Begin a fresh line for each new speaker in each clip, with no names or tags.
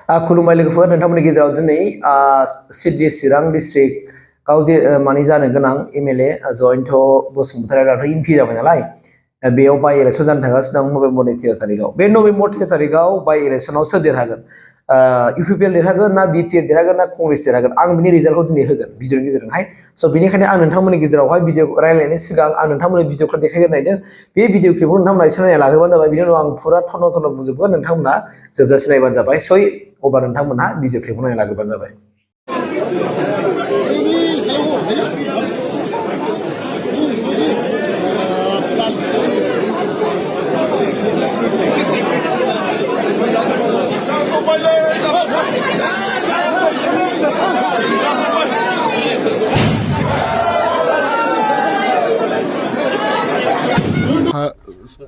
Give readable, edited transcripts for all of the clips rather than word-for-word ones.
खुलुमबाय लोगोफोर नोंथांमोननि गेजेराव दिनै सिडली चिरां डिस्ट्रिक्टआव जे मानि जानो गोनां एमएलए जयन्त बसुमतारीयाथ' एमपि जाबाय नालाय बेयाव बाय इलेक्शन जानो थांगासिनो दं नभेम्बरनि 13 तारिखआव बे नभेम्बर 13 तारिखआव बाय इलेक्शनाव सोर देरहागोन इउपिपिएल देरहागोन ना बिपिएल देरहागोन ना कांग्रेस देरहागोन आं बिनि रिजाल्टखौ दिनै होगोन भिडिअनि गेजेरजोंहाय स' बेनिखायनो आं नोंथांमोननि गेजेरावहाय भिडिअ रायलायनायनि सिगां आं नोंथांमोननि भिडिअखौ देखायग्रोनायदों बे भिडिअ क्लिपखौ नोंथांमोना एसे नायना लाग्रोबानो जाबाय बिनि उनाव आं फुरा थन्न' थन्न' बुंजोबगोन नोंथांमोना जोबजासे नायबानो जाबाय सय अब्ला नोंथांमोना भिडिअ क्लिपखौ नायना लाग्रोबानो जाबाय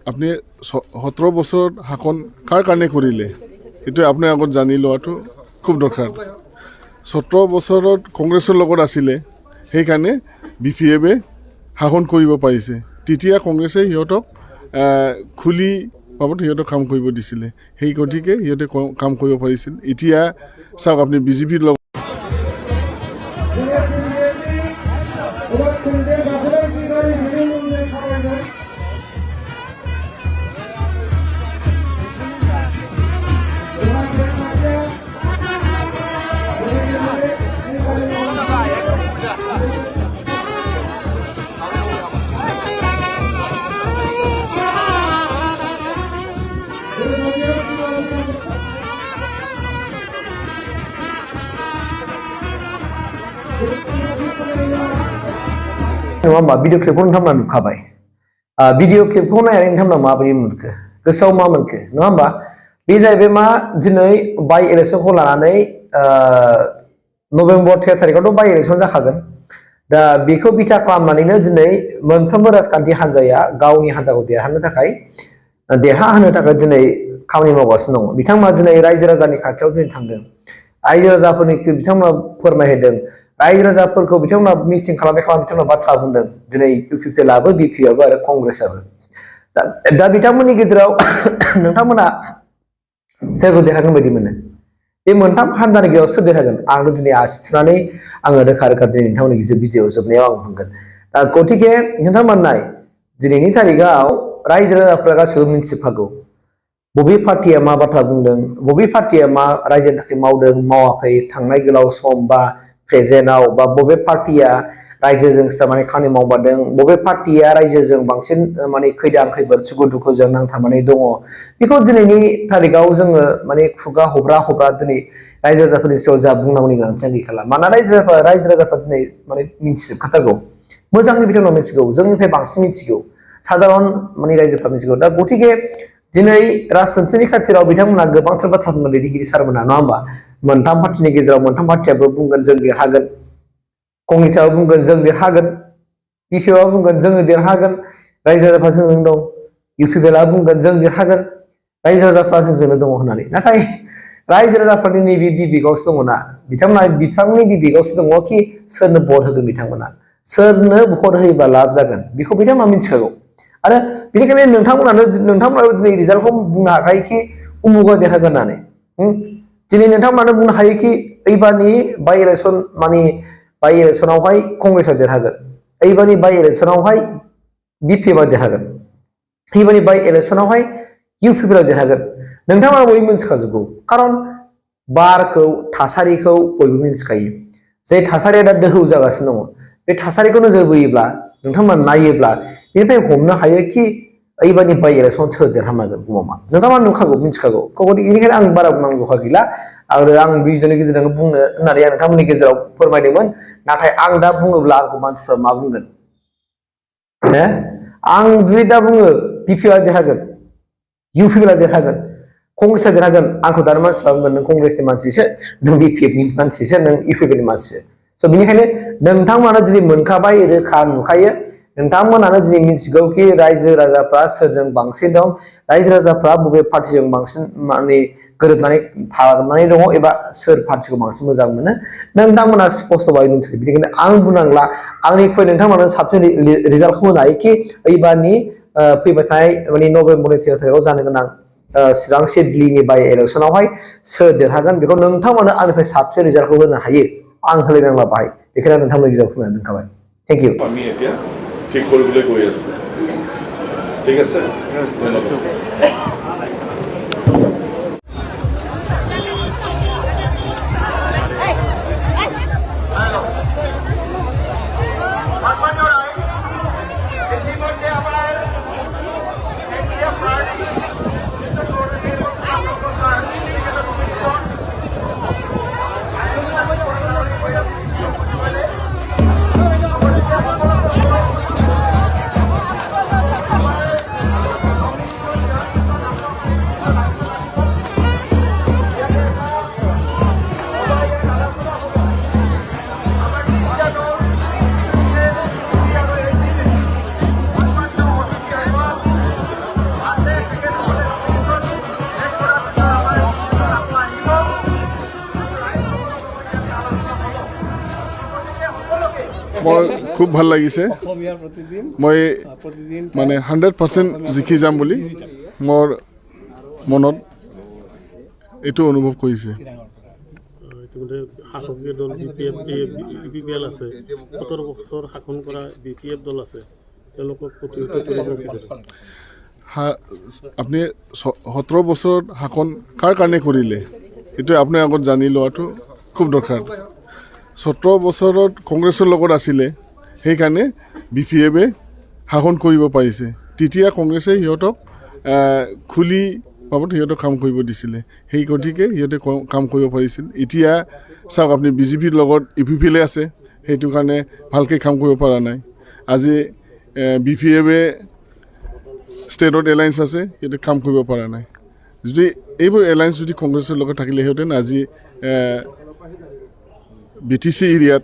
আপনি 17 বছর শাসন কাৰ কাৰণে কৰিলে এইটো আপুনি আগত জানি লোৱাটো খুব দৰকাৰ 17 বছৰত কংগ্ৰেছৰ লগত আছিলে সেইকাৰণে বিপিএফে শাসন কৰিব পাৰিছে তেতিয়া কংগ্ৰেছে সিহঁতক খুলি বাবদ সিহঁতক কাম কৰিব দিছিলে সেই গতিকে সিহঁতে কাম কৰিব পাৰিছিল এতিয়া চাওক আপুনি বিজেপিৰ লগত
भिडिअ क्लिपखौ नोंथांमोना नुखाबाय भिडिअ क्लिपखौ नायनानै नोंथांमोना माबोरै मोनखो गोसोआव मा मोनखो नङा होमबा बे जाहैबाय मा दिनै बाय इलेक्शनखौ लानानै नभेम्बर 13 तारिखआवथ' बाय इलेक्शन जाखागोन दा बेखौ बिथा खालामनानैनो दिनै मोनफ्रोमबो राजखान्थि हान्जाया गावनि हान्जाखौ देरहाहोनो थाखाय दिनै खामानि मावगासिनो दङ बिथांमोना दिनै रायजो राजानि खाथियाव दिनै थांदों रायजो राजाफोरनि बिथांमोना फोरमायहोदों रायजो राजाफोरखौ बिथांमोना मिटिं खालामनाय बिथांमोना बाथ्रा बुंदों दिनै इउपिपिएलआबो बिपिआबो आरो कांग्रेसआबो दा बिथांमोननि गेजेराव नोंथांमोना सोरखौ देरहागोन बायदि मोनो बे मोनथाम हान्जानि गेजेराव सोर देरहागोन आंनो दिनै आसि थुनानै आङो रोखा रोखा दिनै नोंथांमोननि भिडिअ जोबनायाव आं बुंगोन दा गतिके नोंथांमोना नाय दिनैनि तारिखआव रायजो राजाफोरा गासैबो मिन्थिजोबखागौ बबे पार्टिया मा बाथ्रा बुंदों बबे पार्टिया मा रायजोनि थाखाय मावदों मावाखै थांनाय गोलाव सम बा प्रेजेन्टआव बा बबे पार्टिया रायजोजों माने खामानि मावबादों बबे पार्टिया रायजोजों बांसिन माने खैदां खैफोद सुखु दुखुजों नांथाबनानै दङ बेखौ दिनैनि तारिखआव जोङो माने खुगा हब्रा दिनै रायजो राजाफोरनि सायाव जा बुंनांगौनि गोनांथिया गैखाला मानोना रायजो राजाफोरा दिनै माने मिन्थिजोबखाथारगौ मोजांनि बिथांमोना मिथिगौ जोंनिफ्राय बांसिन मिथिगौ साधारन माने रायजोफ्रा मिथिगौ दा गतिके दिनै राजखान्थिनि खाथिराव बिथांमोना गोबांथार बाथ्रा बुंगोन दैदेनगिरि सारमोना नङा होमबा मोनथाम पार्टिनि गेजेराव मोनथाम पार्टियाबो बुंगोन जों देरहागोन कांग्रेसआबो बुंगोन जों देरहागोन बिपिएफआबो बुंगोन जोङो देरहागोन रायजो राजाफ्रा जोंजों दं इउपिपिएलआबो बुंगोन जों देरहागोन रायजो राजाफ्रा जोंजोंनो दङ होननानै नाथाय रायजो राजाफोरनि नैबे बिबेकआवसो दङना बिथांमोना बिथांनि बिबेकआवसो दङ कि सोरनो भट होगोन बिथांमोना सोरनो भट होयोबा लाब जागोन बेखौ बिथांमोना मिथिखागौ आरो बेनिखायनो नोंथांमोनाबो दिनै रिजाल्टखौ बुंनो हाखायो कि उमुगा देरहागोन होननानै दिनै नोंथांमोनानो बुंनो हायो कि एबारनि बाय इलेक्शन माने बाय इलेक्शनावहाय कांग्रेसआ देरहागोन एबारनि बाय इलेक्शनावहाय बिपिएफआ देरहागोन एबारनि बाय इलेक्शनावहाय इउपिपिएलआ देरहागोन नोंथांमोना बयबो मिथिखाजोबगौ खारन बारखौ थासारिखौ बयबो मिथिखायो जे थासारिया दा दोहौ जागासिनो दङ बे थासारिखौ नोजोर बोयोब्ला नोंथांमोना नायोब्ला बेनिफ्राय हमनो हायो कि एबारनि बाय इलेक्शनाव सोर देरहामागोन गमामा नोंथांमोना नुखागौ मिथिखागौ बेनिखायनो आं बारा बुंनांगौ दरखार गैला आरो आं भिडिअनि गेजेरजों बुंनो होननानै आं नोंथांमोननि गेजेराव फोरमायदोंमोन नाथाय आं दा बुङोब्ला आंखौ मानसिफ्रा मा बुंगोन आं जुदि दा बुङो बिपिएलआ देरहागोन इउपिपिएलआ देरहागोन कांग्रेसआ देरहागोन आंखौ दानि मानसिफ्रा बुंगोन नों कांग्रेसनि मानसिसो नों बिपिएफनि मानसिसो नों इउपिपिएलनि मानसिसो स' बेनिखायनो नोंथांमोना दिनै मोनखाबाय रोखा नुखायो नोंथांमोनानो दिनै मिथिगौ कि रायजो राजाफ्रा सोरजों बांसिन दं रायजो राजाफ्रा बबे पार्टिजों बांसिन माने गोरोबनानै थानानै दङ एबा सोर पार्टिखौ बांसिन मोजां मोनो नोंथांमोना स्पष्टयै मिथिगौ बेनिखायनो आं बुंनांला आंनिख्रुइ नोंथांमोना साबसिन रिजाल्टखौ होनो हायो कि एबारनि फैबाय थानाय माने नभेम्बरनि 13 तारिखआव जानो गोनां Chirang Sidliनि बाय इलेक्शनावहाय सोर देरहागोन बेखौ नोंथांमोना आंनिफ्राय साबसिन रिजाल्टखौ होनो हायो आं होलायनांला बाहाय बेखौनो नोंथांमोननि गेजेराव फोरमायना दोनखाबाय थेंक इउ
আমি এতিয়া ঠিক কৰিবলৈ গৈ আছো ঠিক আছে
মোৰ খুব ভাল লাগিছে মই মানে 100% জিকি যাম বুলি মোৰ মনত এইটো অনুভৱ কৰিছে
ইতিমধ্যে শাসকীয় দল BPL আছে 17 বছৰ শাসন কৰা BPF দল আছে তেওঁলোকক প্ৰতিহত কৰিব
আপুনি 17 বছৰ শাসন কাৰ কাৰণে কৰিলে এইটো আপুনি আগত জানি লোৱাটো খুব দৰকাৰ 17 বছৰত কংগ্ৰেছৰ লগত আছিলে সেইকাৰণে BPF শাসন কৰিব পাৰিছে তেতিয়া কংগ্ৰেছে সিহঁতক খুলি পাবত সিহঁতক কাম কৰিব দিছিলে সেই গতিকে সিহঁতে কাম কৰিব পাৰিছিল এতিয়া চাওক আপুনি বিজেপিৰ লগত UPL আছে সেইটো কাৰণে ভালকৈ কাম কৰিব পৰা নাই আজি BPF ষ্টেটত এলায়েন্স আছে সিহঁতে কাম কৰিব পৰা নাই যদি এইবোৰ এলায়েন্স যদি কংগ্ৰেছৰ লগত থাকিলে সিহঁতে আজি BTC এৰিয়াত